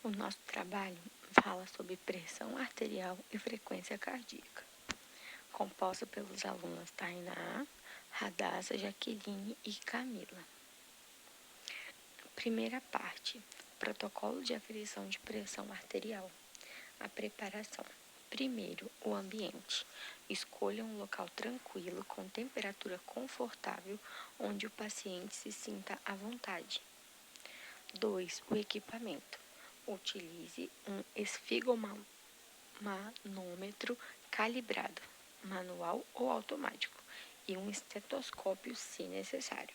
O nosso trabalho fala sobre pressão arterial e frequência cardíaca, composto pelos alunos Tainá, Radassa, Jaqueline e Camila. Primeira parte, protocolo de aferição de pressão arterial. A preparação. Primeiro, o ambiente. Escolha um local tranquilo, com temperatura confortável, onde o paciente se sinta à vontade. 2. O equipamento. Utilize um esfigomanômetro calibrado, manual ou automático, e um estetoscópio se necessário.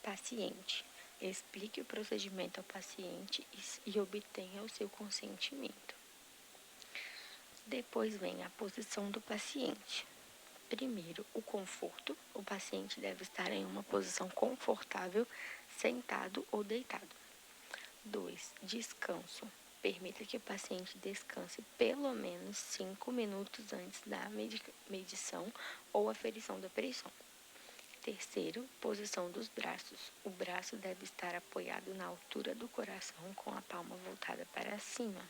Paciente. Explique o procedimento ao paciente e obtenha o seu consentimento. Depois vem a posição do paciente. Primeiro, o conforto. O paciente deve estar em uma posição confortável, sentado ou deitado. 2. Descanso. Permita que o paciente descanse pelo menos 5 minutos antes da medição ou aferição da pressão. Terceiro, posição dos braços. O braço deve estar apoiado na altura do coração com a palma voltada para cima.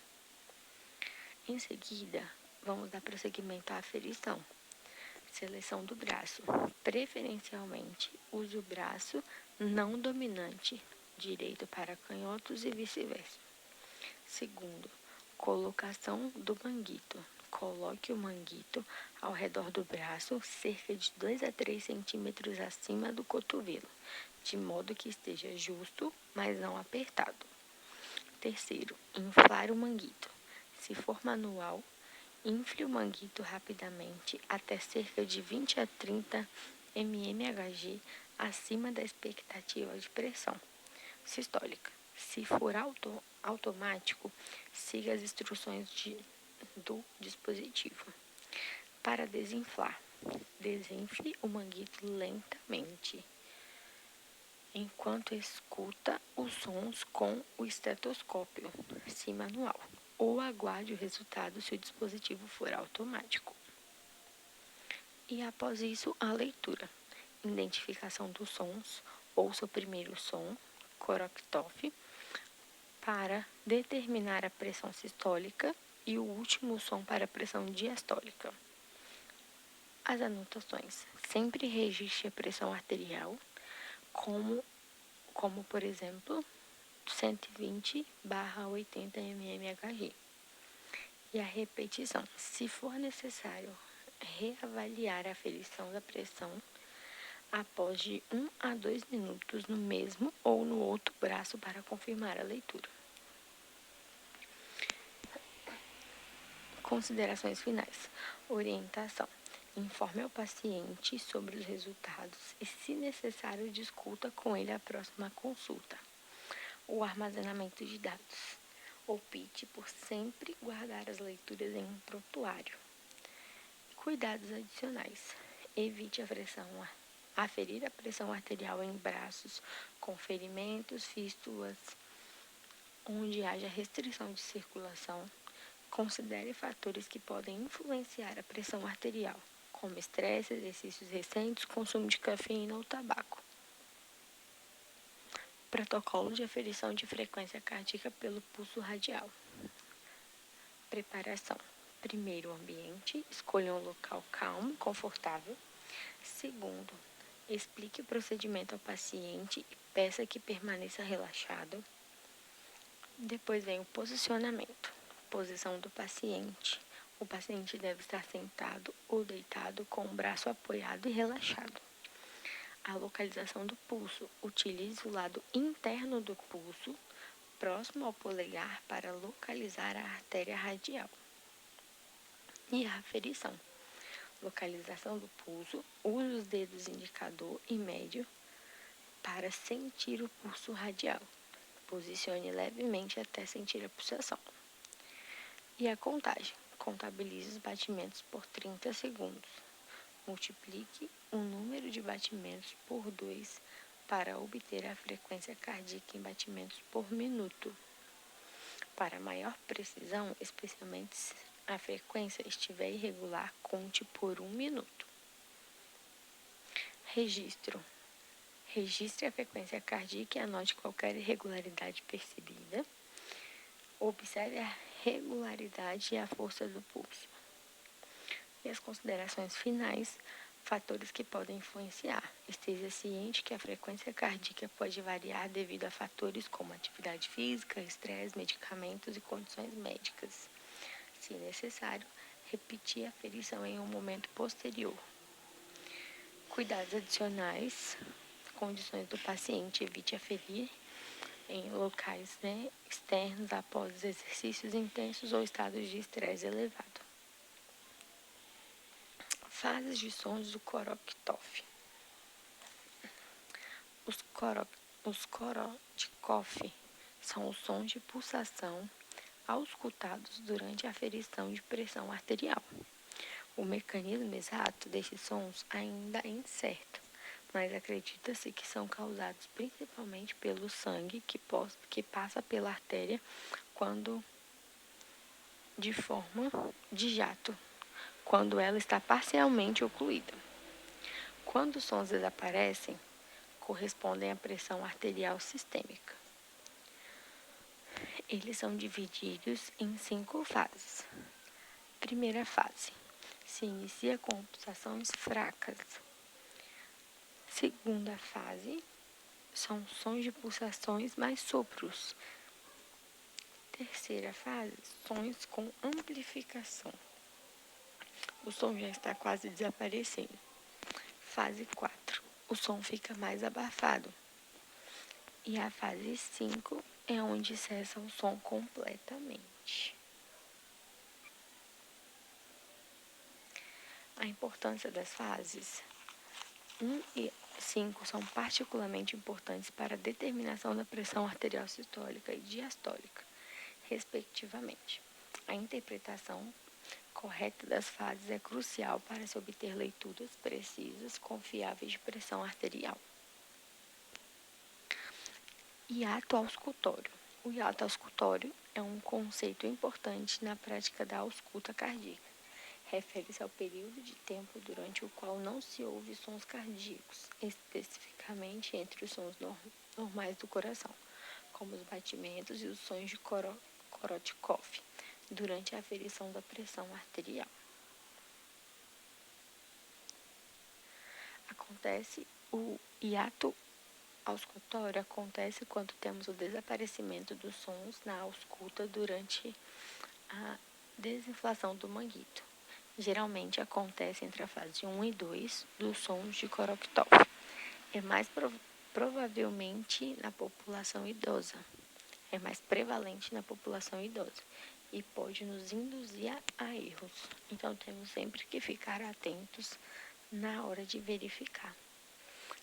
Em seguida, vamos dar prosseguimento à aferição. Seleção do braço. Preferencialmente, use o braço não dominante, direito para canhotos e vice-versa. Segundo, colocação do manguito. Coloque o manguito ao redor do braço, cerca de 2 a 3 centímetros acima do cotovelo, de modo que esteja justo, mas não apertado. Terceiro, inflar o manguito. Se for manual, infle o manguito rapidamente até cerca de 20 a 30 mmHg acima da expectativa de pressão sistólica. Se for automático, siga as instruções do dispositivo. Para desinflar, desinfle o manguito lentamente, enquanto escuta os sons com o estetoscópio, se manual, ou aguarde o resultado se o dispositivo for automático. E após isso, a leitura. Identificação dos sons, ouça o primeiro som, Koroktoff, para determinar a pressão sistólica e o último som para a pressão diastólica. As anotações. Sempre registre a pressão arterial, como por exemplo, 120/80 mmHg. E a repetição. Se for necessário, reavaliar a aferição da pressão após de 1 a 2 minutos no mesmo ou no outro braço para confirmar a leitura. Considerações finais. Orientação. Informe ao paciente sobre os resultados e, se necessário, discuta com ele a próxima consulta. O armazenamento de dados. Opte por sempre guardar as leituras em um prontuário. Cuidados adicionais. Evite aferir a pressão arterial em braços com ferimentos, fístulas, onde haja restrição de circulação. Considere fatores que podem influenciar a pressão arterial, como estresse, exercícios recentes, consumo de cafeína ou tabaco. Protocolo de aferição de frequência cardíaca pelo pulso radial. Preparação. Primeiro, o ambiente. Escolha um local calmo e confortável. Segundo, explique o procedimento ao paciente e peça que permaneça relaxado. Depois vem o posicionamento. Posição do paciente. O paciente deve estar sentado ou deitado com o braço apoiado e relaxado. A localização do pulso. Utilize o lado interno do pulso, próximo ao polegar, para localizar a artéria radial. E a aferição. Localização do pulso. Use os dedos indicador e médio para sentir o pulso radial. Posicione levemente até sentir a pulsação. E a contagem. Contabilize os batimentos por 30 segundos. Multiplique o número de batimentos por 2 para obter a frequência cardíaca em batimentos por minuto. Para maior precisão, especialmente se a frequência estiver irregular, conte por 1 minuto. Registro. Registre a frequência cardíaca e anote qualquer irregularidade percebida. Observe a regularidade e a força do pulso. E as considerações finais, fatores que podem influenciar. Esteja ciente que a frequência cardíaca pode variar devido a fatores como atividade física, estresse, medicamentos e condições médicas. Se necessário, repetir a aferição em um momento posterior. Cuidados adicionais, condições do paciente, evite aferir em locais externos após os exercícios intensos ou estados de estresse elevado. Fases de sons do Korotkoff. Os Korotkoff são os sons de pulsação auscultados durante a aferição de pressão arterial. O mecanismo exato desses sons ainda é incerto, mas acredita-se que são causados principalmente pelo sangue que passa pela artéria quando de forma de jato, quando ela está parcialmente ocluída. Quando os sons desaparecem, correspondem à pressão arterial sistêmica. Eles são divididos em 5 fases. Primeira fase. Se inicia com pulsações fracas. Segunda fase. São sons de pulsações mais sopros. Terceira fase. Sons com amplificação. O som já está quase desaparecendo. Fase 4. O som fica mais abafado. E a fase 5 é onde cessa o som completamente. A importância das fases 1 e 5 são particularmente importantes para a determinação da pressão arterial sistólica e diastólica, respectivamente. A interpretação correta das fases é crucial para se obter leituras precisas, confiáveis de pressão arterial. Hiato auscultório. O hiato auscultório é um conceito importante na prática da ausculta cardíaca. Refere-se ao período de tempo durante o qual não se ouve sons cardíacos, especificamente entre os sons normais do coração, como os batimentos e os sons de Korotkoff, durante a aferição da pressão arterial. O hiato auscultório acontece quando temos o desaparecimento dos sons na ausculta durante a desinflação do manguito. Geralmente acontece entre a fase 1 e 2 dos sons de Korotkoff. É mais provavelmente na população idosa. É mais prevalente na população idosa e pode nos induzir a erros. Então, temos sempre que ficar atentos na hora de verificar.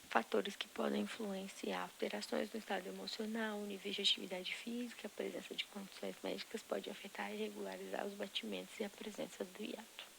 Fatores que podem influenciar alterações no estado emocional, níveis de atividade física, a presença de condições médicas pode afetar e regularizar os batimentos e a presença do hiato.